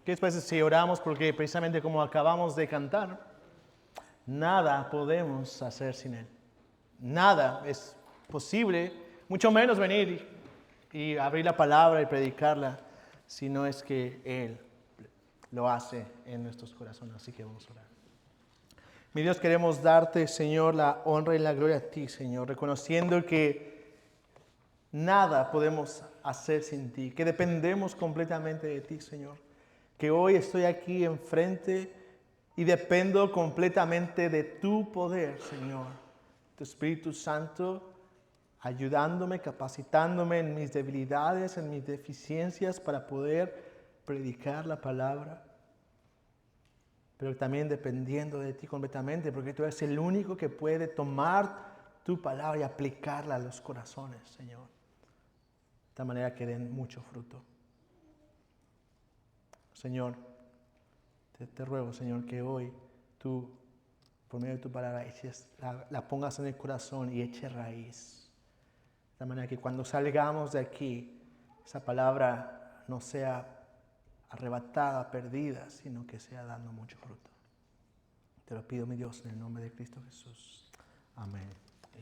¿Qué les parece si oramos? Porque precisamente como acabamos de cantar, nada podemos hacer sin Él. Nada es posible, mucho menos venir y abrir la palabra y predicarla, si no es que Él lo hace en nuestros corazones. Así que vamos a orar. Mi Dios, queremos darte, Señor, la honra y la gloria a ti, Señor, reconociendo que nada podemos hacer sin ti, que dependemos completamente de ti, Señor. Que hoy estoy aquí enfrente y dependo completamente de tu poder, Señor. Tu Espíritu Santo ayudándome, capacitándome en mis debilidades, en mis deficiencias para poder predicar la palabra. Pero también dependiendo de ti completamente, porque tú eres el único que puede tomar tu palabra y aplicarla a los corazones, Señor. De tal manera que den mucho fruto. Señor, te ruego, Señor, que hoy tú, por medio de tu palabra, la pongas en el corazón y eche raíz. De tal manera que cuando salgamos de aquí, esa palabra no sea arrebatada, perdida, sino que sea dando mucho fruto. Te lo pido, mi Dios, en el nombre de Cristo Jesús. Amén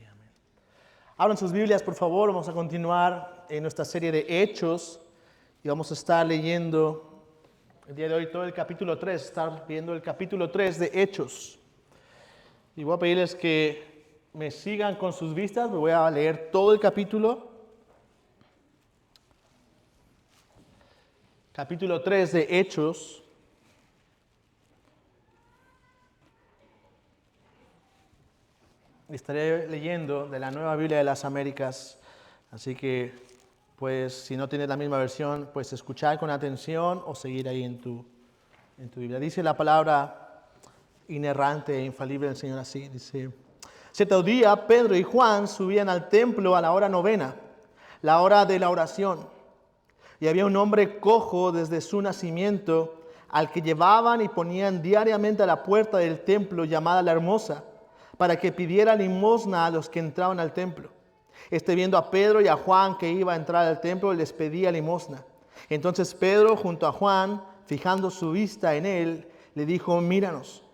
y amén. Abran sus Biblias, por favor. Vamos a continuar en nuestra serie de Hechos y vamos a estar leyendo el día de hoy todo el capítulo 3, estar viendo el capítulo 3 de Hechos. Y voy a pedirles que me sigan con sus vistas. Me voy a leer todo el capítulo. Capítulo 3 de Hechos. Estaré leyendo de la Nueva Biblia de las Américas. Así que, pues, si no tienes la misma versión, pues escuchar con atención o seguir ahí en tu Biblia. Dice la palabra inerrante e infalible del Señor así. Dice: cierto día, Pedro y Juan subían al templo a la hora novena, la hora de la oración. Y había un hombre cojo desde su nacimiento, al que llevaban y ponían diariamente a la puerta del templo llamada La Hermosa, para que pidiera limosna a los que entraban al templo. Viendo a Pedro y a Juan que iba a entrar al templo, les pedía limosna. Entonces Pedro, junto a Juan, fijando su vista en él, le dijo: míranos.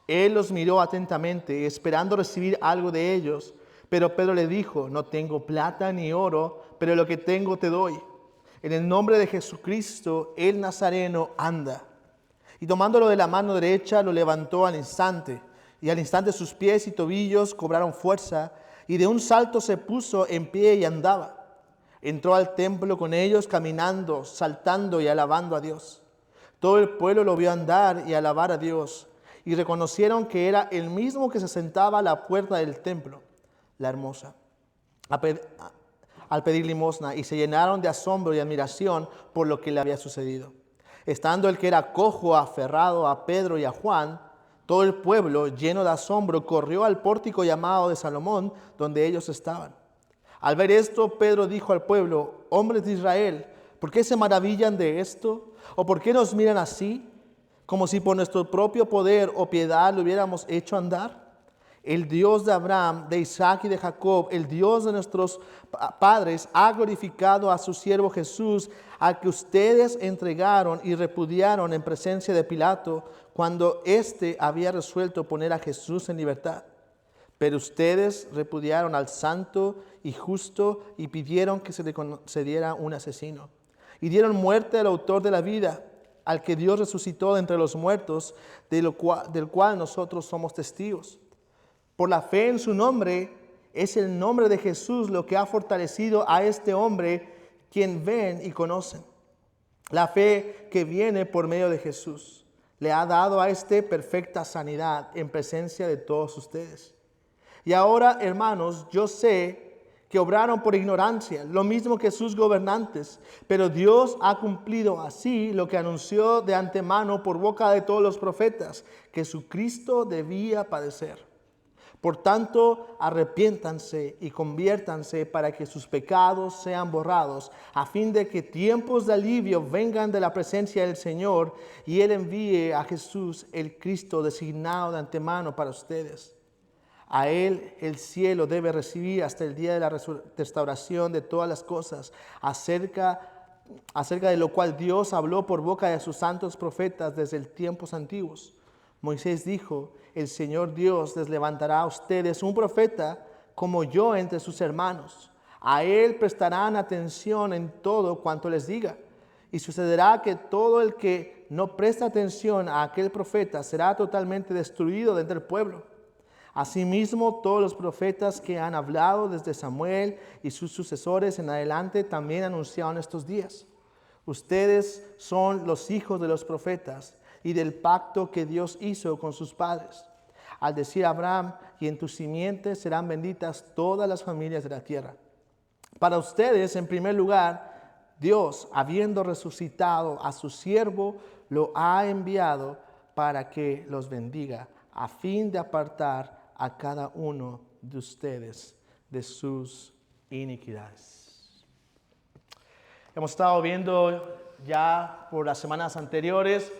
Él los miró atentamente, esperando recibir algo de ellos. Pero Pedro le dijo: no tengo plata ni oro, pero lo que tengo te doy. En el nombre de Jesucristo, el Nazareno, anda. Y tomándolo de la mano derecha, lo levantó al instante. Y al instante sus pies y tobillos cobraron fuerza, y de un salto se puso en pie y andaba. Entró al templo con ellos, caminando, saltando y alabando a Dios. Todo el pueblo lo vio andar y alabar a Dios, y reconocieron que era el mismo que se sentaba a la puerta del templo, La Hermosa, al pedir limosna, y se llenaron de asombro y admiración por lo que le había sucedido. Estando el que era cojo aferrado a Pedro y a Juan, todo el pueblo, lleno de asombro, corrió al pórtico llamado de Salomón, donde ellos estaban. Al ver esto, Pedro dijo al pueblo: hombres de Israel, ¿por qué se maravillan de esto? ¿O por qué nos miran así, como si por nuestro propio poder o piedad lo hubiéramos hecho andar? El Dios de Abraham, de Isaac y de Jacob, el Dios de nuestros padres, ha glorificado a su siervo Jesús, al que ustedes entregaron y repudiaron en presencia de Pilato, cuando éste había resuelto poner a Jesús en libertad. Pero ustedes repudiaron al santo y justo y pidieron que se le concediera un asesino. Y dieron muerte al autor de la vida, al que Dios resucitó de entre los muertos, del cual nosotros somos testigos. Por la fe en su nombre, es el nombre de Jesús lo que ha fortalecido a este hombre, quien ven y conocen. La fe que viene por medio de Jesús le ha dado a este perfecta sanidad en presencia de todos ustedes. Y ahora, hermanos, yo sé que obraron por ignorancia, lo mismo que sus gobernantes, pero Dios ha cumplido así lo que anunció de antemano por boca de todos los profetas, que su Cristo debía padecer. Por tanto, arrepiéntanse y conviértanse para que sus pecados sean borrados, a fin de que tiempos de alivio vengan de la presencia del Señor y Él envíe a Jesús, el Cristo designado de antemano para ustedes. A Él el cielo debe recibir hasta el día de la restauración de todas las cosas, acerca acerca de lo cual Dios habló por boca de sus santos profetas desde tiempos antiguos. Moisés dijo: el Señor Dios les levantará a ustedes un profeta como yo entre sus hermanos. A él prestarán atención en todo cuanto les diga. Y sucederá que todo el que no presta atención a aquel profeta será totalmente destruido de entre el pueblo. Asimismo, todos los profetas que han hablado desde Samuel y sus sucesores en adelante también anunciaron estos días. Ustedes son los hijos de los profetas y del pacto que Dios hizo con sus padres. Al decir a Abraham: y en tu simiente serán benditas todas las familias de la tierra. Para ustedes, en primer lugar, Dios, habiendo resucitado a su siervo, lo ha enviado para que los bendiga, a fin de apartar a cada uno de ustedes de sus iniquidades. Hemos estado viendo ya por las semanas anteriores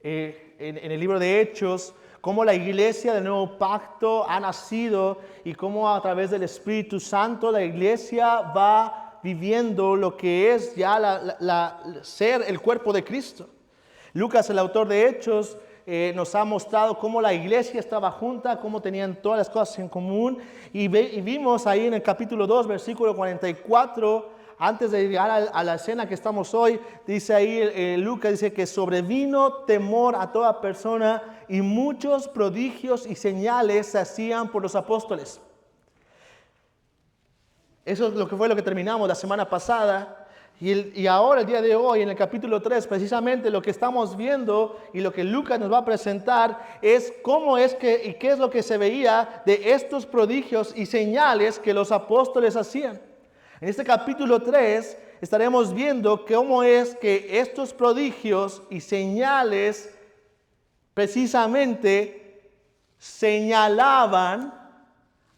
en el libro de Hechos cómo la iglesia del nuevo pacto ha nacido y cómo a través del Espíritu Santo la iglesia va viviendo lo que es ya ser el cuerpo de Cristo. Lucas, el autor de Hechos, nos ha mostrado cómo la iglesia estaba junta, cómo tenían todas las cosas en común. Y vimos ahí en el capítulo 2, versículo 44, antes de llegar a la escena que estamos hoy, dice ahí Lucas, dice que sobrevino temor a toda persona y muchos prodigios y señales se hacían por los apóstoles. Eso es lo que terminamos la semana pasada. Y ahora, el día de hoy, en el capítulo 3, precisamente lo que estamos viendo y lo que Lucas nos va a presentar es cómo es que y qué es lo que se veía de estos prodigios y señales que los apóstoles hacían. En este capítulo 3 estaremos viendo cómo es que estos prodigios y señales precisamente señalaban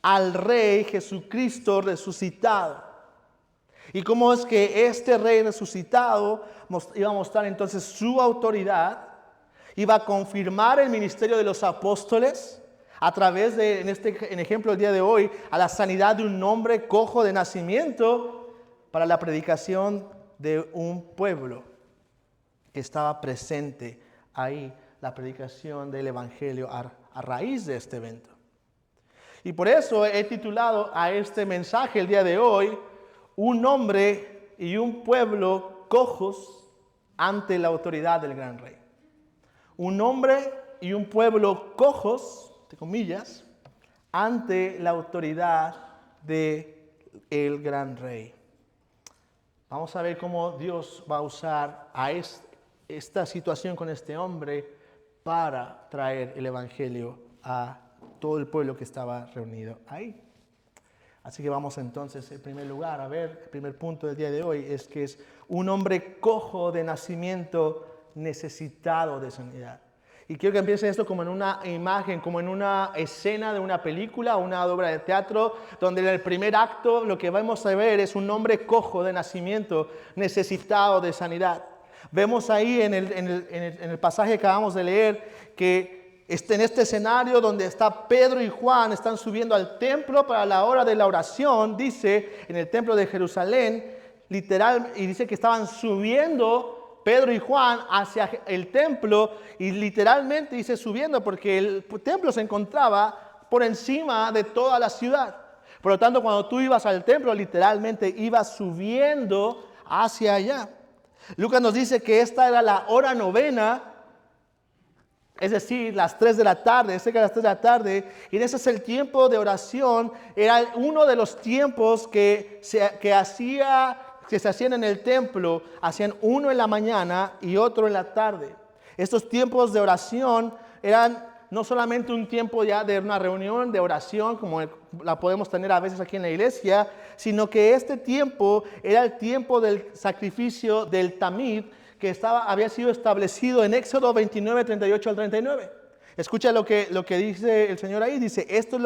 al Rey Jesucristo resucitado. Y cómo es que este Rey resucitado iba a mostrar entonces su autoridad, iba a confirmar el ministerio de los apóstoles a través de, en ejemplo el día de hoy, a la sanidad de un hombre cojo de nacimiento para la predicación de un pueblo que estaba presente ahí, la predicación del Evangelio a raíz de este evento. Y por eso he titulado a este mensaje el día de hoy: un hombre y un pueblo cojos ante la autoridad del gran rey. Un hombre y un pueblo cojos, entre comillas, ante la autoridad del gran rey. Vamos a ver cómo Dios va a usar a esta situación con este hombre para traer el evangelio a todo el pueblo que estaba reunido ahí. Así que vamos entonces, en primer lugar, a ver, el primer punto del día de hoy es que es un hombre cojo de nacimiento necesitado de sanidad. Y quiero que empiece esto como en una imagen, como en una escena de una película, una obra de teatro, donde en el primer acto lo que vamos a ver es un hombre cojo de nacimiento necesitado de sanidad. Vemos ahí en el pasaje que acabamos de leer que en este escenario donde está Pedro y Juan, están subiendo al templo para la hora de la oración, dice, en el templo de Jerusalén, literal, y dice que estaban subiendo Pedro y Juan hacia el templo, y literalmente dice subiendo porque el templo se encontraba por encima de toda la ciudad. Por lo tanto, cuando tú ibas al templo, literalmente ibas subiendo hacia allá. Lucas nos dice que esta era la hora novena, es decir, las 3 de la tarde, cerca de las 3 de la tarde, y ese es el tiempo de oración. Era uno de los tiempos que se hacían en el templo. Hacían uno en la mañana y otro en la tarde. Estos tiempos de oración eran no solamente un tiempo ya de una reunión de oración como la podemos tener a veces aquí en la iglesia, sino que este tiempo era el tiempo del sacrificio del tamid, que había sido establecido en Éxodo 29, 38 al 39. Escucha lo que dice el Señor ahí. Dice, esto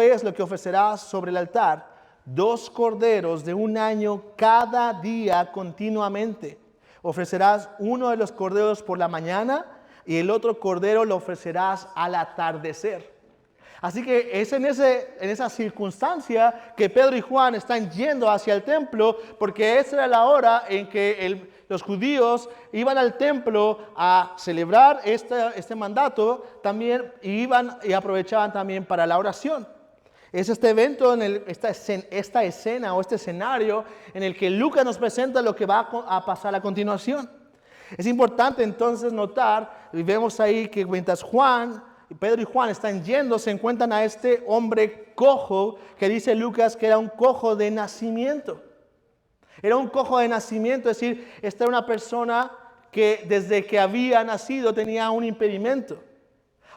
es lo que ofrecerás sobre el altar: 2 corderos de 1 año cada día continuamente. Ofrecerás uno de los corderos por la mañana y el otro cordero lo ofrecerás al atardecer. Así que es en esa circunstancia que Pedro y Juan están yendo hacia el templo, porque esa era la hora en que los judíos iban al templo a celebrar este mandato también, y iban y aprovechaban también para la oración. Es este evento, esta escena o este escenario en el que Lucas nos presenta lo que va a pasar a continuación. Es importante entonces notar, y vemos ahí que mientras Pedro y Juan están yendo, se encuentran a este hombre cojo, que dice Lucas que era un cojo de nacimiento. Era un cojo de nacimiento, es decir, esta era una persona que desde que había nacido tenía un impedimento.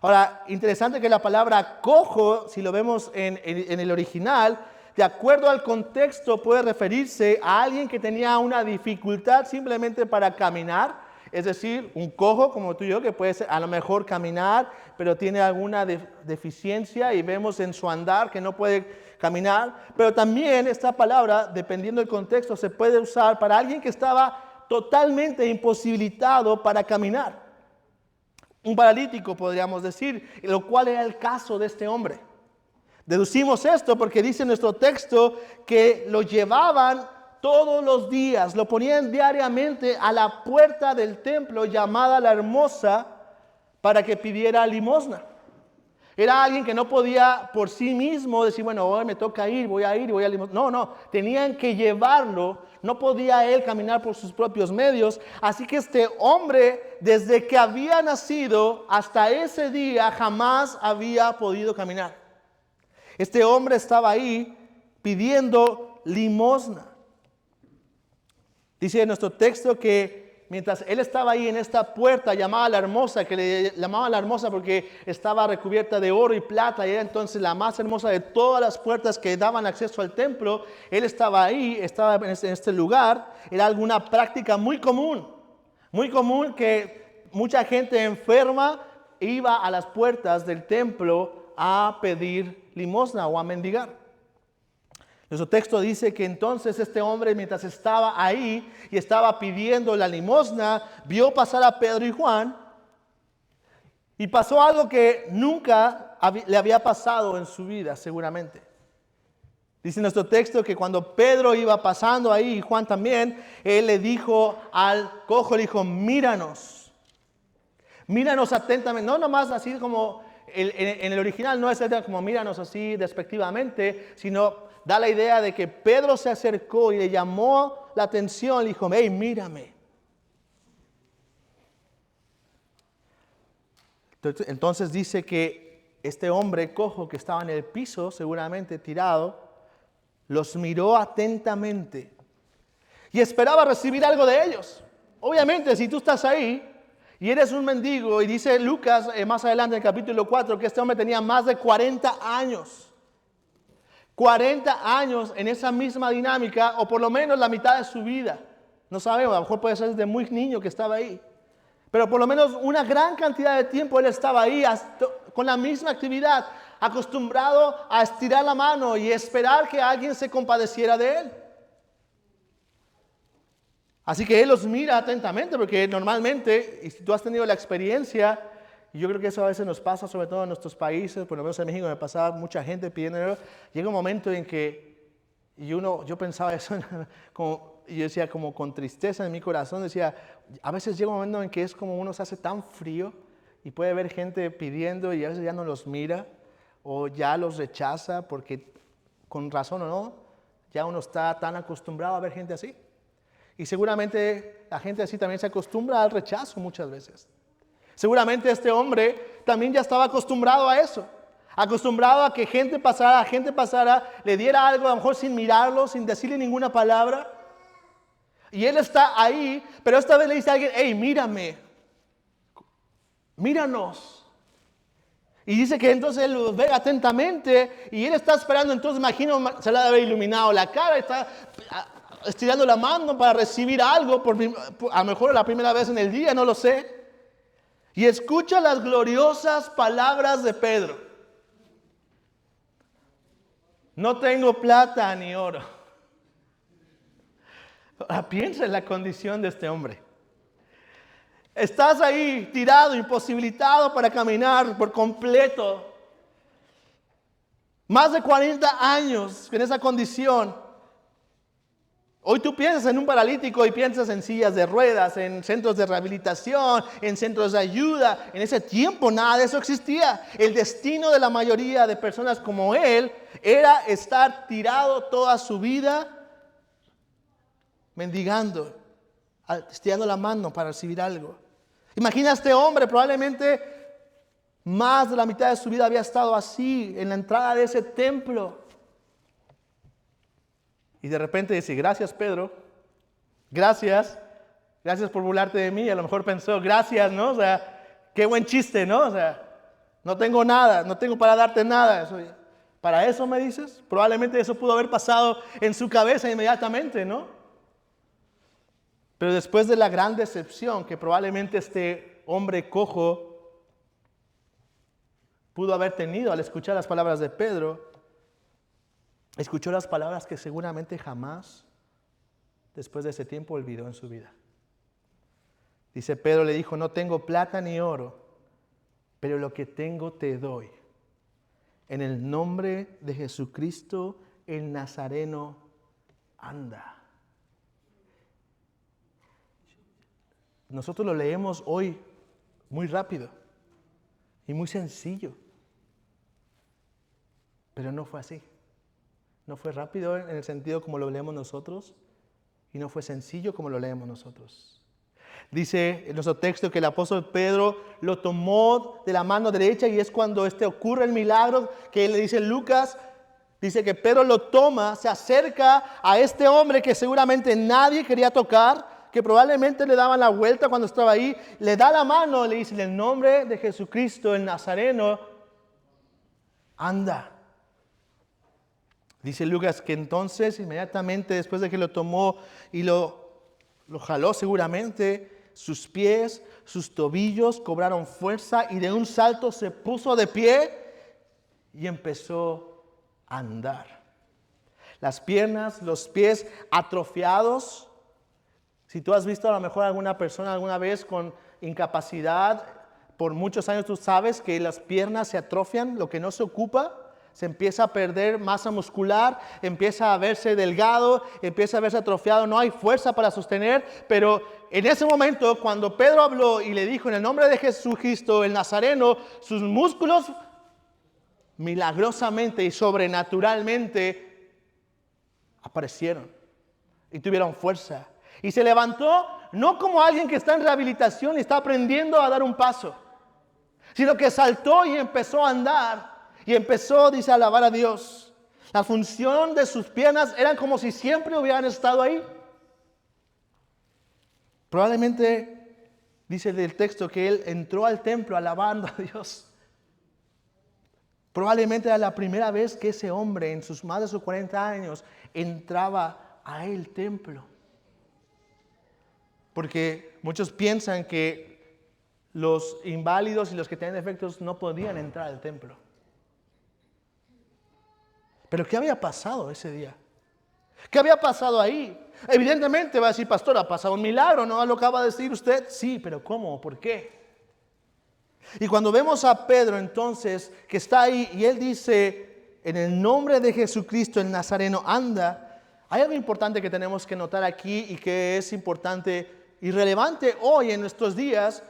Ahora, interesante que la palabra cojo, si lo vemos en el original, de acuerdo al contexto puede referirse a alguien que tenía una dificultad simplemente para caminar. Es decir, un cojo como tú y yo, que puede ser, a lo mejor caminar, pero tiene alguna deficiencia y vemos en su andar que no puede caminar. Pero también esta palabra, dependiendo del contexto, se puede usar para alguien que estaba totalmente imposibilitado para caminar. Un paralítico, podríamos decir, lo cual era el caso de este hombre. Deducimos esto porque dice nuestro texto que lo llevaban todos los días, lo ponían diariamente a la puerta del templo llamada La Hermosa para que pidiera limosna. Era alguien que no podía por sí mismo decir, bueno, hoy me toca ir, voy a limosna. No, tenían que llevarlo, no podía él caminar por sus propios medios. Así que este hombre, desde que había nacido hasta ese día, jamás había podido caminar. Este hombre estaba ahí pidiendo limosna. Dice en nuestro texto que mientras él estaba ahí en esta puerta llamada La Hermosa, que le llamaban La Hermosa porque estaba recubierta de oro y plata y era entonces la más hermosa de todas las puertas que daban acceso al templo, él estaba ahí, estaba en este lugar. Era alguna práctica muy común que mucha gente enferma iba a las puertas del templo a pedir limosna o a mendigar. Nuestro texto dice que entonces este hombre, mientras estaba ahí y estaba pidiendo la limosna, vio pasar a Pedro y Juan, y pasó algo que nunca le había pasado en su vida, seguramente. Dice nuestro texto que cuando Pedro iba pasando ahí, y Juan también, él le dijo al cojo, le dijo, míranos atentamente, no nomás así como en el original, no es como míranos así despectivamente, sino da la idea de que Pedro se acercó y le llamó la atención, le dijo, hey, mírame. Entonces dice que este hombre cojo que estaba en el piso, seguramente tirado, los miró atentamente y esperaba recibir algo de ellos. Obviamente, si tú estás ahí y eres un mendigo, y dice Lucas más adelante en el capítulo 4 que este hombre tenía más de 40 años. 40 años en esa misma dinámica, o por lo menos la mitad de su vida. No sabemos, a lo mejor puede ser desde muy niño que estaba ahí. Pero por lo menos una gran cantidad de tiempo él estaba ahí con la misma actividad, acostumbrado a estirar la mano y esperar que alguien se compadeciera de él. Así que él los mira atentamente, porque normalmente, y si tú has tenido la experiencia, y yo creo que eso a veces nos pasa, sobre todo en nuestros países, por lo menos en México me pasaba mucha gente pidiendo, llega un momento en que yo pensaba eso, y yo decía como con tristeza en mi corazón, decía, a veces llega un momento en que es como uno se hace tan frío y puede ver gente pidiendo y a veces ya no los mira o ya los rechaza porque con razón o no, ya uno está tan acostumbrado a ver gente así. Y seguramente la gente así también se acostumbra al rechazo muchas veces. Seguramente este hombre también ya estaba acostumbrado a eso. Acostumbrado a que gente pasara, le diera algo, a lo mejor sin mirarlo, sin decirle ninguna palabra. Y él está ahí, pero esta vez le dice a alguien, hey, mírame, míranos. Y dice que entonces él los ve atentamente y él está esperando, entonces imagino, se le ha de haber iluminado la cara, está estirando la mano para recibir algo, a lo mejor la primera vez en el día, no lo sé. Y escucha las gloriosas palabras de Pedro. No tengo plata ni oro. Ahora piensa en la condición de este hombre. Estás ahí tirado, imposibilitado para caminar por completo. Más de 40 años en esa condición. Hoy tú piensas en un paralítico y piensas en sillas de ruedas, en centros de rehabilitación, en centros de ayuda. En ese tiempo nada de eso existía. El destino de la mayoría de personas como él era estar tirado toda su vida mendigando, estirando la mano para recibir algo. Imagina a este hombre, probablemente más de la mitad de su vida había estado así en la entrada de ese templo. Y de repente dice, gracias Pedro, gracias por burlarte de mí. A lo mejor pensó, gracias, ¿no? O sea, qué buen chiste, ¿no? O sea, no tengo nada, no tengo para darte nada. ¿Para eso me dices? Probablemente eso pudo haber pasado en su cabeza inmediatamente, ¿no? Pero después de la gran decepción que probablemente este hombre cojo pudo haber tenido al escuchar las palabras de Pedro, escuchó las palabras que seguramente jamás, después de ese tiempo, olvidó en su vida. Dice, Pedro le dijo, no tengo plata ni oro, pero lo que tengo te doy. En el nombre de Jesucristo, el Nazareno, anda. Nosotros lo leemos hoy muy rápido y muy sencillo, pero no fue así. No fue rápido en el sentido como lo leemos nosotros y no fue sencillo como lo leemos nosotros. Dice en nuestro texto que el apóstol Pedro lo tomó de la mano derecha y es cuando ocurre el milagro que le dice Lucas. Dice que Pedro lo toma, se acerca a este hombre que seguramente nadie quería tocar, que probablemente le daban la vuelta cuando estaba ahí, le da la mano, le dice en el nombre de Jesucristo, el Nazareno, anda. Dice Lucas que entonces, inmediatamente después de que lo tomó y lo jaló seguramente, sus pies, sus tobillos cobraron fuerza y de un salto se puso de pie y empezó a andar. Las piernas, los pies atrofiados. Si tú has visto a lo mejor alguna persona alguna vez con incapacidad, por muchos años tú sabes que las piernas se atrofian, lo que no se ocupa. Se empieza a perder masa muscular, empieza a verse delgado, empieza a verse atrofiado, no hay fuerza para sostener. Pero en ese momento, cuando Pedro habló y le dijo en el nombre de Jesucristo, el Nazareno, sus músculos milagrosamente y sobrenaturalmente aparecieron y tuvieron fuerza. Y se levantó no como alguien que está en rehabilitación y está aprendiendo a dar un paso, sino que saltó y empezó a andar. Y empezó, dice, a alabar a Dios. La función de sus piernas era como si siempre hubieran estado ahí. Probablemente, dice el texto, que él entró al templo alabando a Dios. Probablemente era la primera vez que ese hombre, en sus más de sus 40 años, entraba a el templo. Porque muchos piensan que los inválidos y los que tienen defectos no podían entrar al templo. Pero ¿qué había pasado ese día? ¿Qué había pasado ahí? Evidentemente va a decir, pastor, ha pasado un milagro, ¿no? ¿Lo acaba de decir usted? Sí, pero ¿cómo? ¿Por qué? Y cuando vemos a Pedro entonces, que está ahí y él dice, en el nombre de Jesucristo el Nazareno, anda. Hay algo importante que tenemos que notar aquí y que es importante y relevante hoy en nuestros días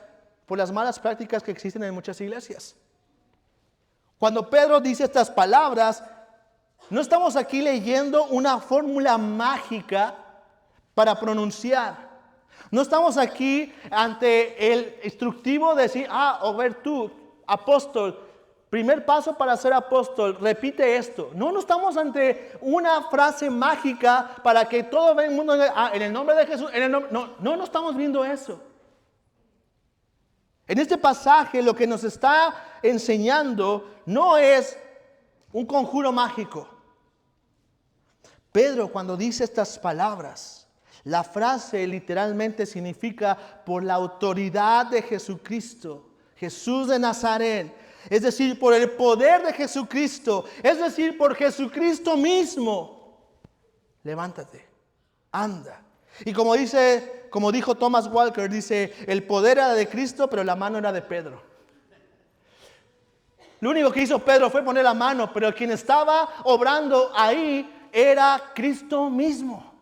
por las malas prácticas que existen en muchas iglesias. Cuando Pedro dice estas palabras, no estamos aquí leyendo una fórmula mágica para pronunciar. No estamos aquí ante el instructivo de decir, o ver tú, apóstol, primer paso para ser apóstol, repite esto. No estamos ante una frase mágica para que todo el mundo, en el nombre de Jesús, no estamos viendo eso. En este pasaje lo que nos está enseñando no es un conjuro mágico. Pedro, cuando dice estas palabras, la frase literalmente significa por la autoridad de Jesucristo, Jesús de Nazaret, es decir, por el poder de Jesucristo, es decir, por Jesucristo mismo. Levántate, anda. Y como dijo Thomas Walker, dice, el poder era de Cristo, pero la mano era de Pedro. Lo único que hizo Pedro fue poner la mano, pero quien estaba obrando ahí era Cristo mismo.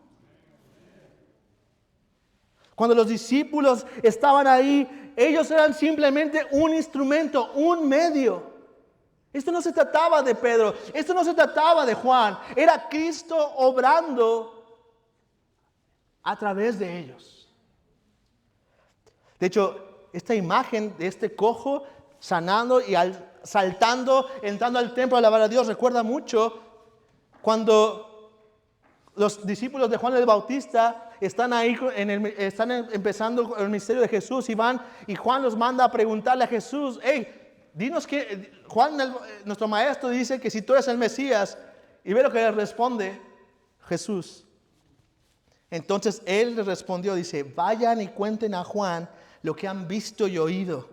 Cuando los discípulos estaban ahí, ellos eran simplemente un instrumento, un medio. Esto no se trataba de Pedro, esto no se trataba de Juan, era Cristo obrando a través de ellos. De hecho, esta imagen de este cojo sanando y saltando, entrando al templo a alabar a Dios, recuerda mucho cuando los discípulos de Juan el Bautista están ahí, empezando el misterio de Jesús y van, y Juan los manda a preguntarle a Jesús, hey, dinos que Juan, nuestro maestro, dice que si tú eres el Mesías, y ve lo que le responde Jesús. Entonces él le respondió, dice, vayan y cuenten a Juan lo que han visto y oído.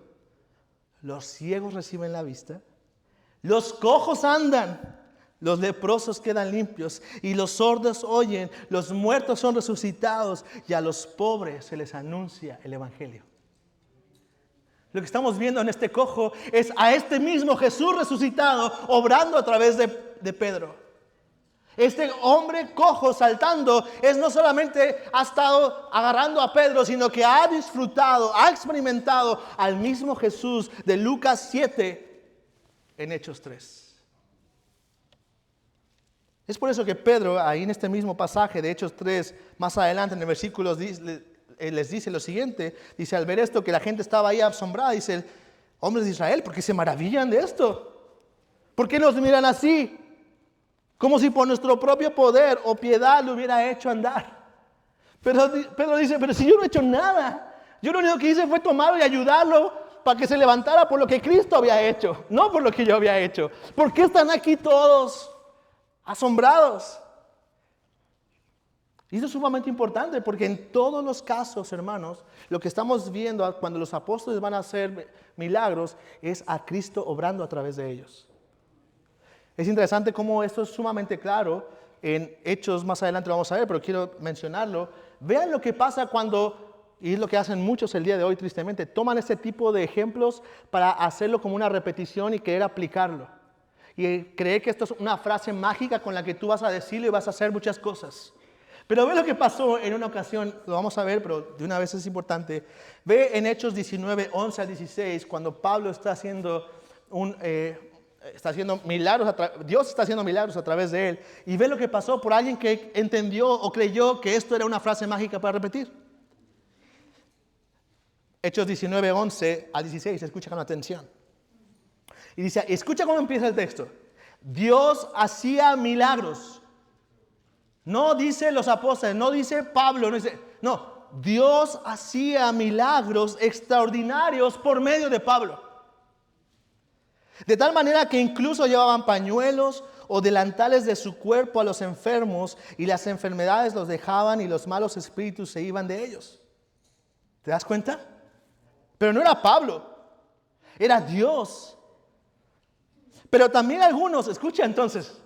Los ciegos reciben la vista, los cojos andan, los leprosos quedan limpios y los sordos oyen, los muertos son resucitados y a los pobres se les anuncia el evangelio. Lo que estamos viendo en este cojo es a este mismo Jesús resucitado obrando a través de Pedro. Este hombre cojo saltando es no solamente ha estado agarrando a Pedro, sino que ha disfrutado, ha experimentado al mismo Jesús de Lucas 7 en Hechos 3. Es por eso que Pedro, ahí en este mismo pasaje de Hechos 3, más adelante en el versículo les dice lo siguiente, dice, al ver esto que la gente estaba ahí asombrada, dice, hombres de Israel, ¿por qué se maravillan de esto? ¿Por qué nos miran así? Como si por nuestro propio poder o piedad lo hubiera hecho andar. Pero Pedro dice, pero si yo no he hecho nada, yo lo único que hice fue tomarlo y ayudarlo para que se levantara por lo que Cristo había hecho, no por lo que yo había hecho. ¿Por qué están aquí todos asombrados? Y eso es sumamente importante porque en todos los casos, hermanos, lo que estamos viendo cuando los apóstoles van a hacer milagros es a Cristo obrando a través de ellos. Es interesante cómo esto es sumamente claro en Hechos, más adelante lo vamos a ver, pero quiero mencionarlo. Vean lo que pasa cuando, y es lo que hacen muchos el día de hoy tristemente, toman este tipo de ejemplos para hacerlo como una repetición y querer aplicarlo. Y creer que esto es una frase mágica con la que tú vas a decirlo y vas a hacer muchas cosas. Pero ve lo que pasó en una ocasión, lo vamos a ver, pero de una vez es importante. Ve en Hechos 19, 11 al 16, cuando Pablo está haciendo milagros, Dios está haciendo milagros a través de él. Y ve lo que pasó por alguien que entendió o creyó que esto era una frase mágica para repetir. Hechos 19, 11 al 16, escucha con atención. Y dice, escucha cómo empieza el texto. Dios hacía milagros. No dice los apóstoles, no dice Pablo, no, Dios hacía milagros extraordinarios por medio de Pablo. De tal manera que incluso llevaban pañuelos o delantales de su cuerpo a los enfermos y las enfermedades los dejaban y los malos espíritus se iban de ellos. ¿Te das cuenta? Pero no era Pablo, era Dios. Pero también algunos, escucha entonces,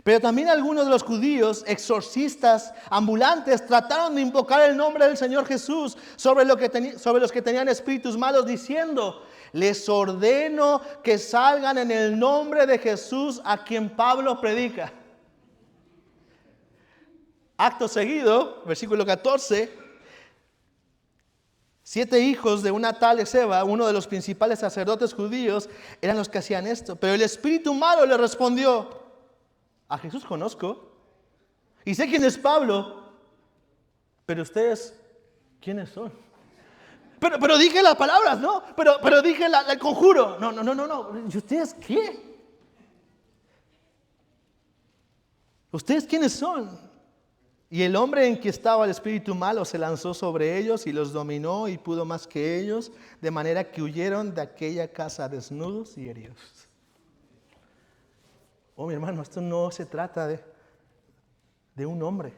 pero también algunos de los judíos, exorcistas, ambulantes, trataron de invocar el nombre del Señor Jesús sobre los que tenían espíritus malos, diciendo, les ordeno que salgan en el nombre de Jesús a quien Pablo predica. Acto seguido, versículo 14, 7 hijos de una tal Ezeba, uno de los principales sacerdotes judíos, eran los que hacían esto. Pero el espíritu malo le respondió, a Jesús conozco y sé quién es Pablo, pero ustedes, ¿quiénes son? Pero dije las palabras, ¿no? Pero dije el conjuro. No. ¿Y ustedes qué? ¿Ustedes quiénes son? Y el hombre en que estaba el espíritu malo se lanzó sobre ellos y los dominó y pudo más que ellos, de manera que huyeron de aquella casa desnudos y heridos. Oh, mi hermano, esto no se trata de un hombre.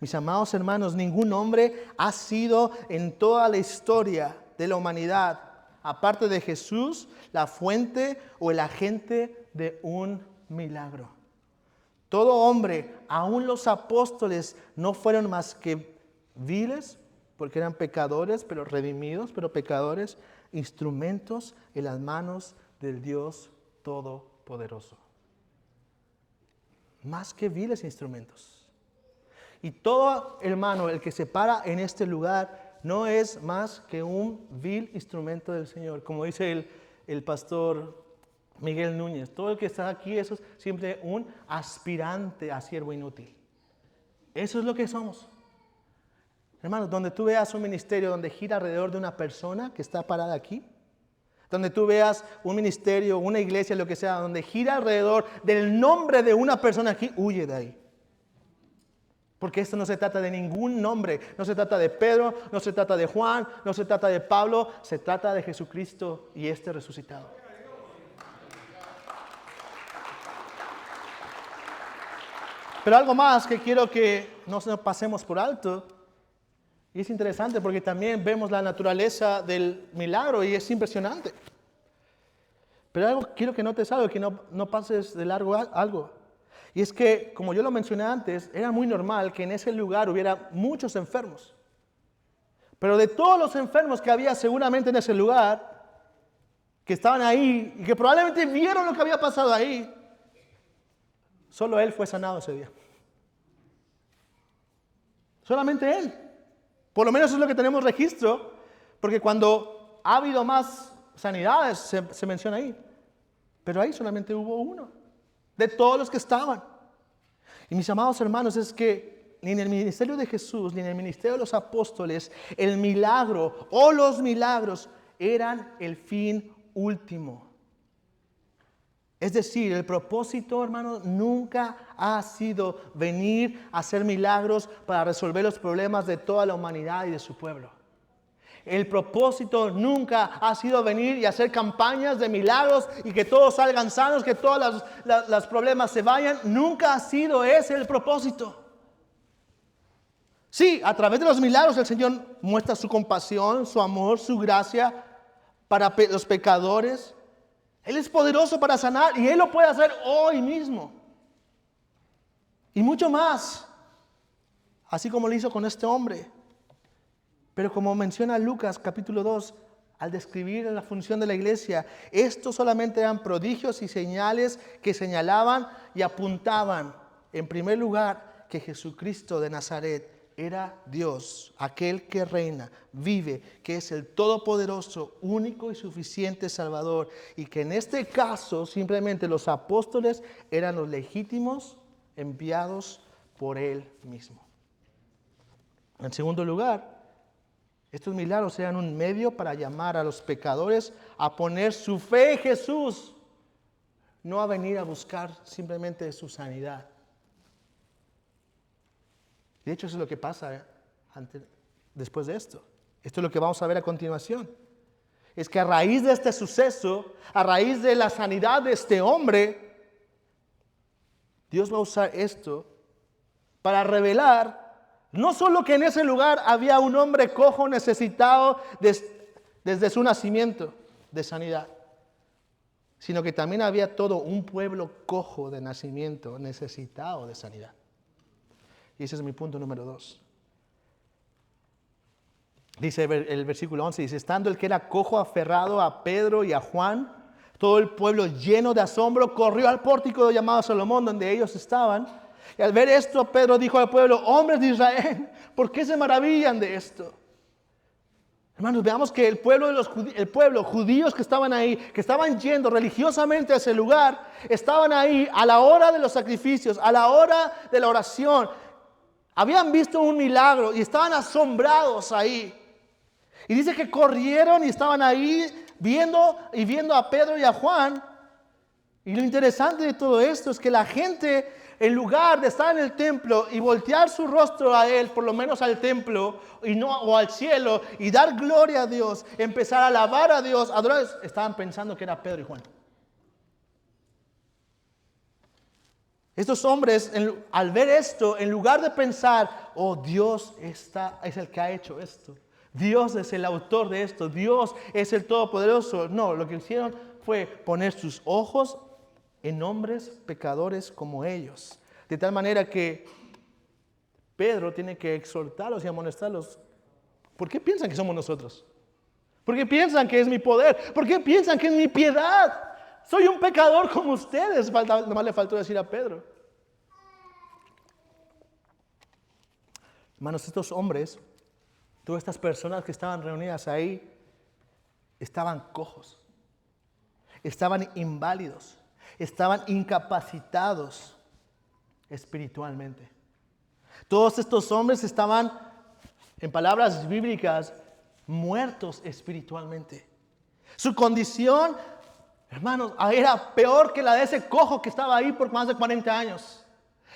Mis amados hermanos, ningún hombre ha sido en toda la historia de la humanidad, aparte de Jesús, la fuente o el agente de un milagro. Todo hombre, aún los apóstoles, no fueron más que viles, porque eran pecadores, pero redimidos, pero pecadores, instrumentos en las manos del Dios Todopoderoso. Más que viles instrumentos. Y todo hermano, el que se para en este lugar, no es más que un vil instrumento del Señor. Como dice el pastor Miguel Núñez, todo el que está aquí eso es siempre un aspirante a siervo inútil. Eso es lo que somos. Hermanos, donde tú veas un ministerio donde gira alrededor de una persona que está parada aquí, donde tú veas un ministerio, una iglesia, lo que sea, donde gira alrededor del nombre de una persona aquí, huye de ahí. Porque esto no se trata de ningún nombre, no se trata de Pedro, no se trata de Juan, no se trata de Pablo, se trata de Jesucristo y este resucitado. Pero algo más que quiero que no nos pasemos por alto, y es interesante porque también vemos la naturaleza del milagro y es impresionante. Pero quiero que notes algo, que no pases de largo algo. Y es que, como yo lo mencioné antes, era muy normal que en ese lugar hubiera muchos enfermos. Pero de todos los enfermos que había seguramente en ese lugar, que estaban ahí y que probablemente vieron lo que había pasado ahí, solo él fue sanado ese día. Solamente él. Por lo menos eso es lo que tenemos registro, porque cuando ha habido más sanidades se menciona ahí. Pero ahí solamente hubo uno, de todos los que estaban. Y mis amados hermanos, es que ni en el ministerio de Jesús, ni en el ministerio de los apóstoles, el milagro o los milagros eran el fin último. Es decir, el propósito, hermano, nunca ha sido venir a hacer milagros para resolver los problemas de toda la humanidad y de su pueblo. El propósito nunca ha sido venir y hacer campañas de milagros y que todos salgan sanos, que todos los problemas se vayan. Nunca ha sido ese el propósito. Sí, a través de los milagros el Señor muestra su compasión, su amor, su gracia para los pecadores. Él es poderoso para sanar y Él lo puede hacer hoy mismo. Y mucho más, así como lo hizo con este hombre. Pero como menciona Lucas capítulo 2, al describir la función de la iglesia, estos solamente eran prodigios y señales que señalaban y apuntaban, en primer lugar, que Jesucristo de Nazaret era Dios, aquel que reina, vive, que es el todopoderoso, único y suficiente Salvador, y que en este caso simplemente los apóstoles eran los legítimos enviados por Él mismo. En segundo lugar, estos milagros eran un medio para llamar a los pecadores a poner su fe en Jesús, no a venir a buscar simplemente su sanidad. De hecho, eso es lo que pasa después de esto. Esto es lo que vamos a ver a continuación. Es que a raíz de este suceso, a raíz de la sanidad de este hombre, Dios va a usar esto para revelar no solo que en ese lugar había un hombre cojo necesitado desde su nacimiento de sanidad, sino que también había todo un pueblo cojo de nacimiento necesitado de sanidad. Y ese es mi punto número 2. Dice el versículo 11, dice, estando el que era cojo aferrado a Pedro y a Juan, todo el pueblo lleno de asombro corrió al pórtico llamado Salomón, donde ellos estaban. Y al ver esto, Pedro dijo al pueblo, hombres de Israel, ¿por qué se maravillan de esto? Hermanos, veamos que el pueblo, judíos que estaban ahí, que estaban yendo religiosamente a ese lugar, estaban ahí a la hora de los sacrificios, a la hora de la oración. Habían visto un milagro y estaban asombrados ahí. Y dice que corrieron y estaban ahí viendo a Pedro y a Juan. Y lo interesante de todo esto es que la gente, en lugar de estar en el templo y voltear su rostro a Él, por lo menos al templo o al cielo, y dar gloria a Dios, empezar a alabar a Dios, adorar, estaban pensando que era Pedro y Juan. Estos hombres, al ver esto, en lugar de pensar, oh, Dios es el que ha hecho esto, Dios es el autor de esto, Dios es el todopoderoso. No, lo que hicieron fue poner sus ojos en hombres pecadores como ellos. De tal manera que Pedro tiene que exhortarlos y amonestarlos. ¿Por qué piensan que somos nosotros? ¿Por qué piensan que es mi poder? ¿Por qué piensan que es mi piedad? soy un pecador como ustedes. Nomás le faltó decir a Pedro. Hermanos, estos hombres, todas estas personas que estaban reunidas ahí, estaban cojos, estaban inválidos, estaban incapacitados espiritualmente. Todos estos hombres estaban, en palabras bíblicas, muertos espiritualmente. Su condición, hermanos, era peor que la de ese cojo que estaba ahí por más de 40 años.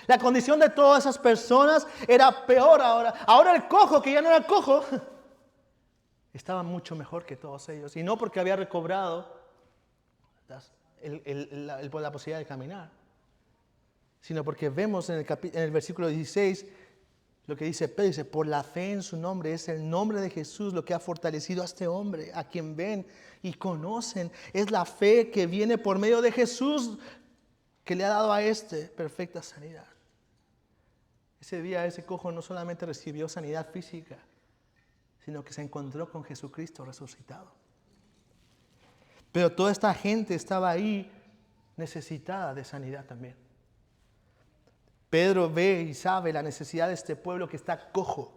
La condición de todas esas personas era peor ahora. Ahora el cojo, que ya no era cojo, estaba mucho mejor que todos ellos. Y no porque había recobrado la posibilidad de caminar, sino porque vemos en el versículo 16 lo que dice Pedro. Dice, por la fe en su nombre, es el nombre de Jesús lo que ha fortalecido a este hombre, a quien ven y conocen. Es la fe que viene por medio de Jesús que le ha dado a este perfecta sanidad. Ese día ese cojo no solamente recibió sanidad física, sino que se encontró con Jesucristo resucitado. Pero toda esta gente estaba ahí necesitada de sanidad también. Pedro ve y sabe la necesidad de este pueblo que está cojo,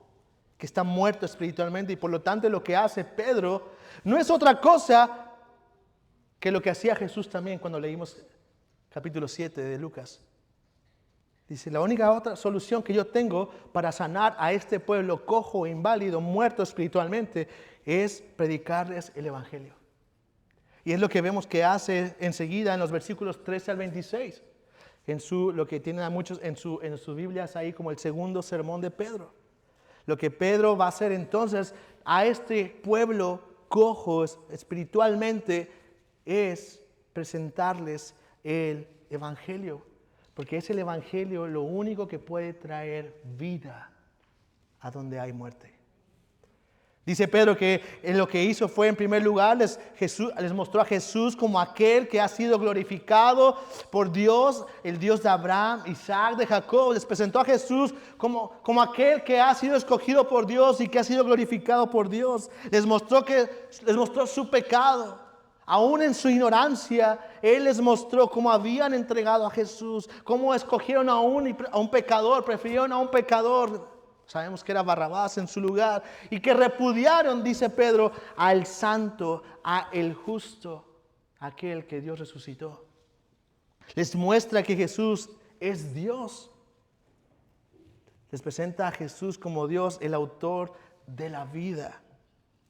que está muerto espiritualmente, y por lo tanto lo que hace Pedro no es otra cosa que lo que hacía Jesús también cuando leímos capítulo 7 de Lucas. Dice, la única otra solución que yo tengo para sanar a este pueblo cojo, inválido, muerto espiritualmente, es predicarles el Evangelio. Y es lo que vemos que hace enseguida en los versículos 13 al 26. Lo que tienen a muchos en sus Biblias ahí como el segundo sermón de Pedro. Lo que Pedro va a hacer entonces a este pueblo cojo espiritualmente es presentarles el Evangelio. Porque es el Evangelio lo único que puede traer vida a donde hay muerte. Dice Pedro que lo que hizo fue, en primer lugar, les mostró a Jesús como aquel que ha sido glorificado por Dios, el Dios de Abraham, Isaac, de Jacob. Les presentó a Jesús como aquel que ha sido escogido por Dios y que ha sido glorificado por Dios. Les mostró su pecado. Aún en su ignorancia, Él les mostró cómo habían entregado a Jesús, cómo escogieron a un pecador, prefirieron a un pecador. Sabemos que era Barrabás en su lugar. Y que repudiaron, dice Pedro, al santo, a el justo, aquel que Dios resucitó. Les muestra que Jesús es Dios. Les presenta a Jesús como Dios, el autor de la vida.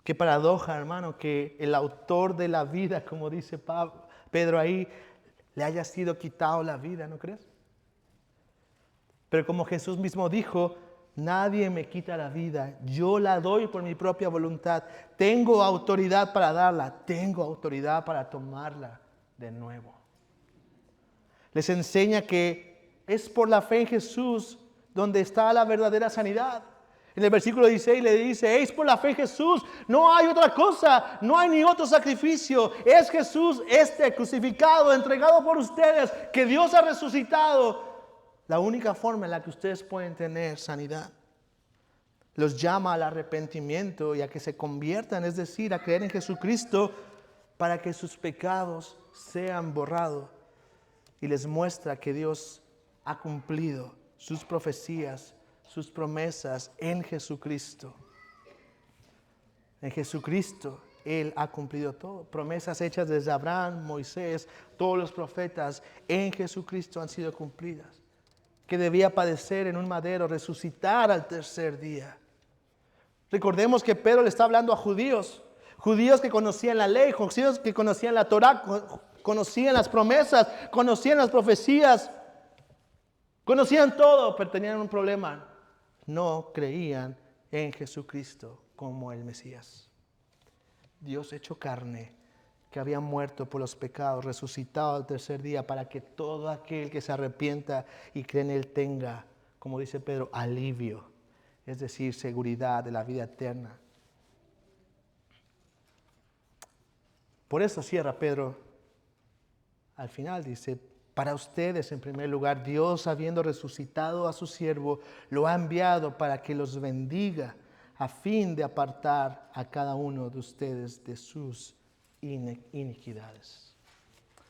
Qué paradoja, hermano, que el autor de la vida, como dice Pedro ahí, le haya sido quitado la vida, ¿no crees? Pero como Jesús mismo dijo, nadie me quita la vida, yo la doy por mi propia voluntad. Tengo autoridad para darla, tengo autoridad para tomarla de nuevo. Les enseña que es por la fe en Jesús donde está la verdadera sanidad. En el versículo 16 le dice, es por la fe en Jesús, no hay otra cosa, no hay ni otro sacrificio. Es Jesús crucificado, entregado por ustedes, que Dios ha resucitado. La única forma en la que ustedes pueden tener sanidad. Los llama al arrepentimiento y a que se conviertan, es decir, a creer en Jesucristo para que sus pecados sean borrados. Y les muestra que Dios ha cumplido sus profecías, sus promesas en Jesucristo. En Jesucristo Él ha cumplido todo. Promesas hechas desde Abraham, Moisés, todos los profetas, en Jesucristo han sido cumplidas. Que debía padecer en un madero, resucitar al tercer día. Recordemos que Pedro le está hablando a judíos que conocían la ley, judíos que conocían la Torá, conocían las promesas, conocían las profecías, conocían todo, pero tenían un problema. No creían en Jesucristo como el Mesías. Dios hecho carne, que había muerto por los pecados, resucitado al tercer día para que todo aquel que se arrepienta y cree en Él tenga, como dice Pedro, alivio, es decir, seguridad de la vida eterna. Por eso cierra Pedro al final, dice, para ustedes en primer lugar, Dios habiendo resucitado a su siervo, lo ha enviado para que los bendiga a fin de apartar a cada uno de ustedes de sus iniquidades.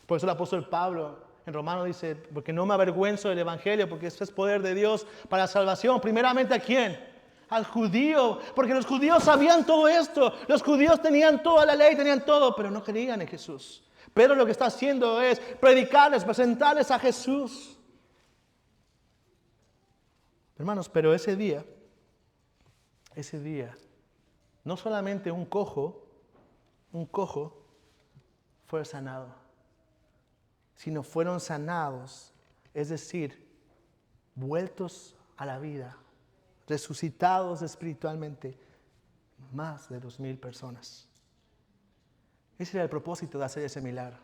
Por eso el apóstol Pablo en Romanos dice, porque no me avergüenzo del evangelio, porque esto es poder de Dios para salvación. Primeramente, ¿a quién? Al judío, porque los judíos sabían todo esto. Los judíos tenían toda la ley, tenían todo, pero no creían en Jesús. Pedro lo que está haciendo es predicarles, presentarles a Jesús. Hermanos, pero ese día, no solamente un cojo fue sanado, sino fueron sanados, es decir, vueltos a la vida, resucitados espiritualmente, más de 2,000 personas. Ese era el propósito de hacer ese milagro.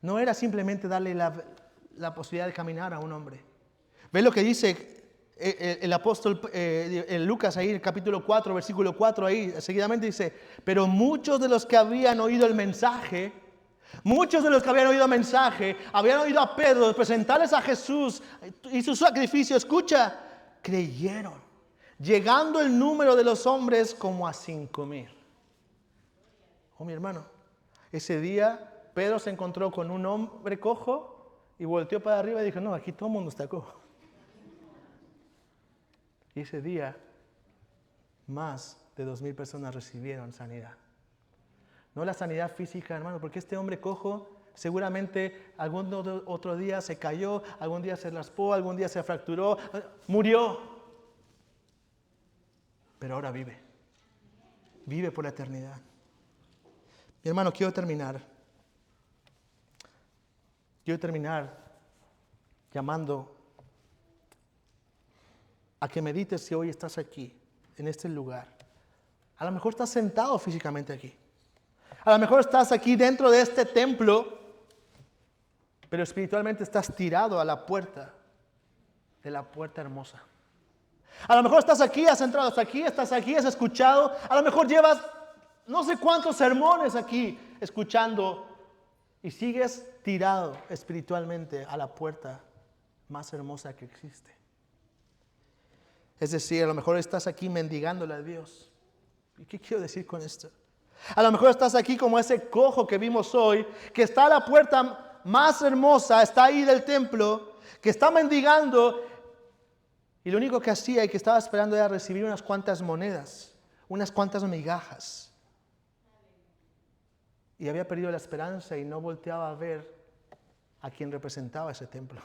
No era simplemente darle la posibilidad de caminar a un hombre. ¿Ves lo que dice el apóstol en Lucas ahí, en el capítulo 4, versículo 4 ahí? Seguidamente dice, pero muchos de los que habían oído el mensaje, habían oído a Pedro presentarles a Jesús y su sacrificio, escucha, creyeron, llegando el número de los hombres como a 5,000. Oh, mi hermano, ese día Pedro se encontró con un hombre cojo y volteó para arriba y dijo, no, aquí todo el mundo está cojo. Y ese día, más de 2,000 personas recibieron sanidad. No la sanidad física, hermano, porque este hombre cojo seguramente algún otro día se cayó, algún día se raspó, algún día se fracturó, murió. Pero ahora vive. Vive por la eternidad. Mi hermano, quiero terminar llamando a que medites si hoy estás aquí, en este lugar. A lo mejor estás sentado físicamente aquí. A lo mejor estás aquí dentro de este templo, pero espiritualmente estás tirado a la puerta de la puerta hermosa. A lo mejor estás aquí, has entrado hasta aquí, estás aquí, has escuchado. A lo mejor llevas no sé cuántos sermones aquí escuchando y sigues tirado espiritualmente a la puerta más hermosa que existe. Es decir, a lo mejor estás aquí mendigándole a Dios. ¿Y qué quiero decir con esto? A lo mejor estás aquí como ese cojo que vimos hoy, que está a la puerta más hermosa, está ahí del templo, que está mendigando y lo único que hacía y que estaba esperando era recibir unas cuantas monedas, unas cuantas migajas. Y había perdido la esperanza y no volteaba a ver a quien representaba ese templo.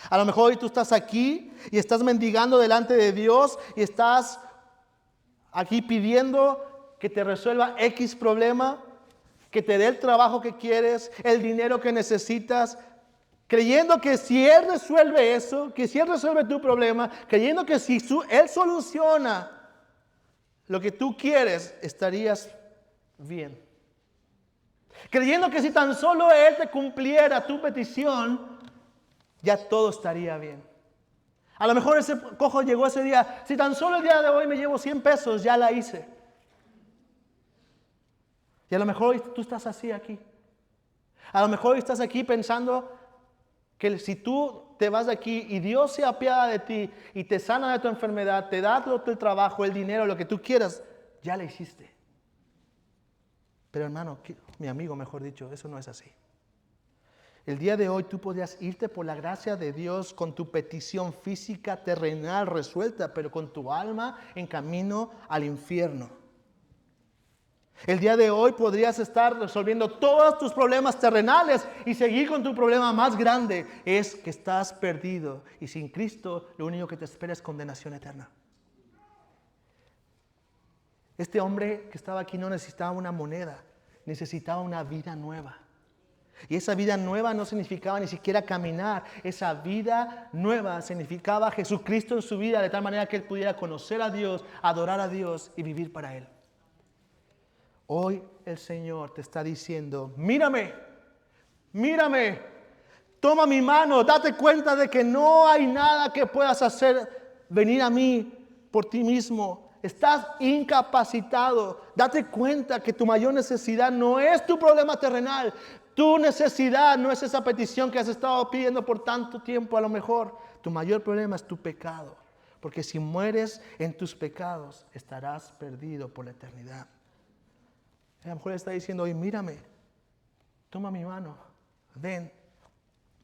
A lo mejor hoy tú estás aquí y estás mendigando delante de Dios y estás aquí pidiendo que te resuelva X problema, que te dé el trabajo que quieres, el dinero que necesitas, creyendo que si Él resuelve eso, que si Él resuelve tu problema, creyendo que si Él soluciona lo que tú quieres, estarías bien. Creyendo que si tan solo Él te cumpliera tu petición, ya todo estaría bien. A lo mejor ese cojo llegó ese día, si tan solo el día de hoy me llevo 100 pesos, ya la hice. Y a lo mejor tú estás así aquí. A lo mejor estás aquí pensando que si tú te vas de aquí y Dios se apiada de ti y te sana de tu enfermedad, te da todo el trabajo, el dinero, lo que tú quieras, ya la hiciste. Pero hermano, mi amigo, mejor dicho, eso no es así. El día de hoy tú podrías irte por la gracia de Dios con tu petición física terrenal resuelta, pero con tu alma en camino al infierno. El día de hoy podrías estar resolviendo todos tus problemas terrenales y seguir con tu problema más grande, es que estás perdido y sin Cristo lo único que te espera es condenación eterna. Este hombre que estaba aquí no necesitaba una moneda, necesitaba una vida nueva. Y esa vida nueva no significaba ni siquiera caminar. Esa vida nueva significaba Jesucristo en su vida de tal manera que él pudiera conocer a Dios, adorar a Dios y vivir para Él. Hoy el Señor te está diciendo, mírame, mírame, toma mi mano, date cuenta de que no hay nada que puedas hacer, venir a mí por ti mismo. Estás incapacitado. Date cuenta que tu mayor necesidad no es tu problema terrenal. Tu necesidad no es esa petición que has estado pidiendo por tanto tiempo. A lo mejor tu mayor problema es tu pecado. Porque si mueres en tus pecados, estarás perdido por la eternidad. A lo mejor está diciendo hoy, mírame. toma mi mano, ven,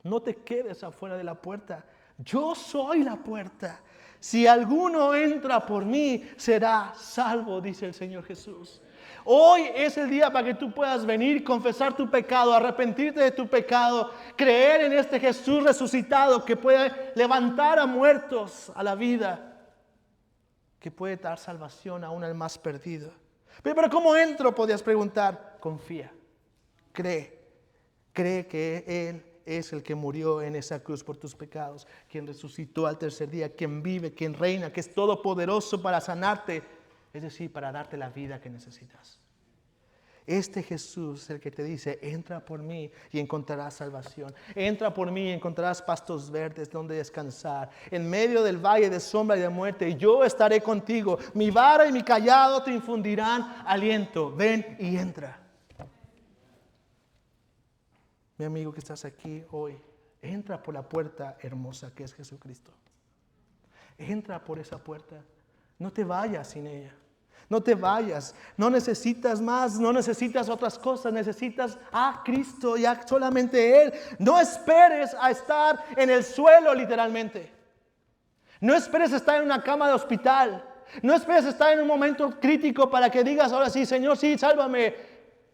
no te quedes afuera de la puerta. Yo soy la puerta. Si alguno entra por mí, será salvo, dice el Señor Jesús. Hoy es el día para que tú puedas venir, confesar tu pecado, arrepentirte de tu pecado, creer en este Jesús resucitado que puede levantar a muertos a la vida, que puede dar salvación aún al más perdido. Pero ¿cómo entro? Podías preguntar. Confía, cree que Él es el que murió en esa cruz por tus pecados, quien resucitó al tercer día, quien vive, quien reina, que es todopoderoso para sanarte, es decir, para darte la vida que necesitas. Este Jesús es el que te dice, entra por mí y encontrarás salvación. Entra por mí y encontrarás pastos verdes donde descansar. En medio del valle de sombra y de muerte, yo estaré contigo. Mi vara y mi cayado te infundirán aliento. Ven y entra. Mi amigo que estás aquí hoy, entra por la puerta hermosa que es Jesucristo. Entra por esa puerta. No te vayas sin ella. No te vayas. No necesitas más, no necesitas otras cosas. Necesitas a Cristo y a solamente Él. No esperes a estar en el suelo literalmente. No esperes estar en una cama de hospital. No esperes estar en un momento crítico para que digas ahora sí, Señor, sí, sálvame.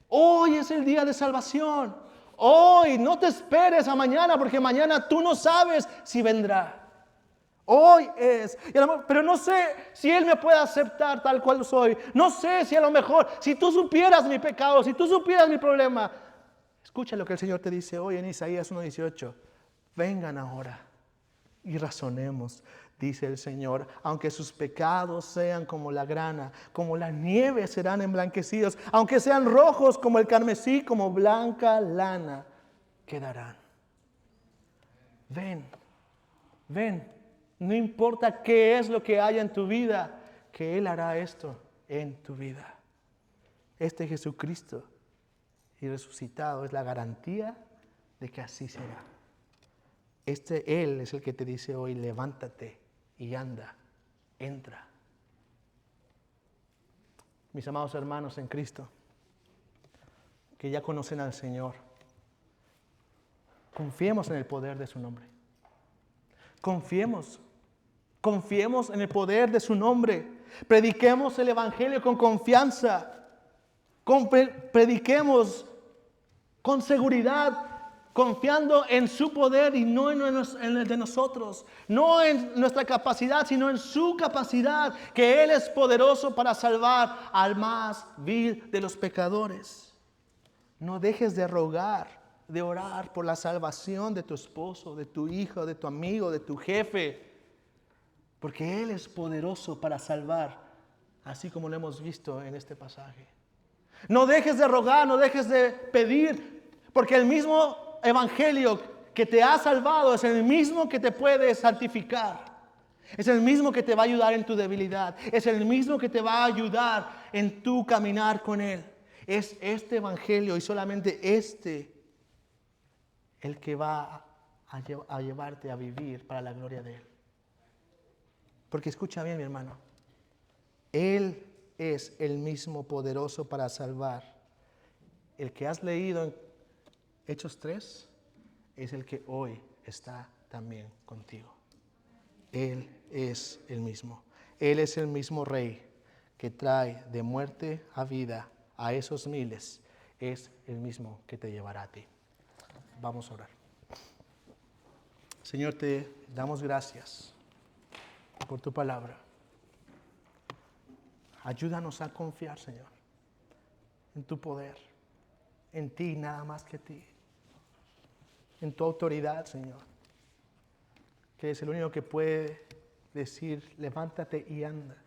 Hoy es el día de salvación. Hoy, no te esperes a mañana, porque mañana tú no sabes si vendrá. Hoy es. Pero no sé si Él me puede aceptar tal cual soy. No sé si a lo mejor, si tú supieras mi pecado, si tú supieras mi problema. Escucha lo que el Señor te dice hoy en Isaías 1:18. Vengan ahora y razonemos, dice el Señor, aunque sus pecados sean como la grana, como la nieve serán emblanquecidos, aunque sean rojos como el carmesí, como blanca lana quedarán. Ven, ven, no importa qué es lo que haya en tu vida, que Él hará esto en tu vida. Este Jesucristo y resucitado es la garantía de que así será. Él es el que te dice hoy, levántate y anda, entra. Mis amados hermanos en Cristo, que ya conocen al Señor, confiemos en el poder de su nombre. Confiemos en el poder de su nombre. Prediquemos el Evangelio con confianza. Prediquemos con seguridad, confiando en su poder y no en el de nosotros. No en nuestra capacidad, sino en su capacidad, que Él es poderoso para salvar al más vil de los pecadores. No dejes de rogar, de orar por la salvación de tu esposo, de tu hijo, de tu amigo, de tu jefe, porque Él es poderoso para salvar, así como lo hemos visto en este pasaje. No dejes de rogar, no dejes de pedir, porque el mismo Evangelio que te ha salvado es el mismo que te puede santificar. Es el mismo que te va a ayudar en tu debilidad. Es el mismo que te va a ayudar en tu caminar con Él. Es este Evangelio y solamente el que va a llevarte a vivir para la gloria de Él. Porque escucha bien, mi hermano. Él es el mismo poderoso para salvar. El que has leído en Hechos 3 es el que hoy está también contigo. Él es el mismo. Él es el mismo Rey que trae de muerte a vida a esos miles. Es el mismo que te llevará a ti. Vamos a orar. Señor, te damos gracias por tu palabra. Ayúdanos a confiar, Señor, en tu poder, en ti, nada más que ti, en tu autoridad, Señor, que es el único que puede decir, levántate y anda.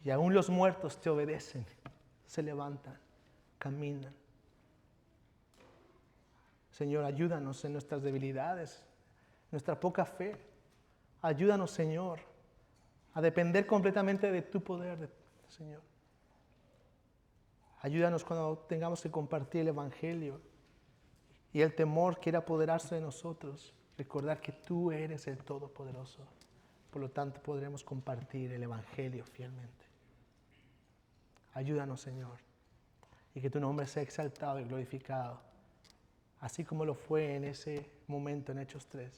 Y aún los muertos te obedecen, se levantan, caminan. Señor, ayúdanos en nuestras debilidades, nuestra poca fe. Ayúdanos, Señor, a depender completamente de tu poder, Señor. Ayúdanos cuando tengamos que compartir el Evangelio y el temor quiera apoderarse de nosotros. Recordar que tú eres el Todopoderoso. Por lo tanto, podremos compartir el Evangelio fielmente. Ayúdanos, Señor, y que tu nombre sea exaltado y glorificado así como lo fue en ese momento en Hechos 3,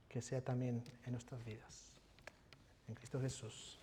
que sea también en nuestras vidas. En Cristo Jesús.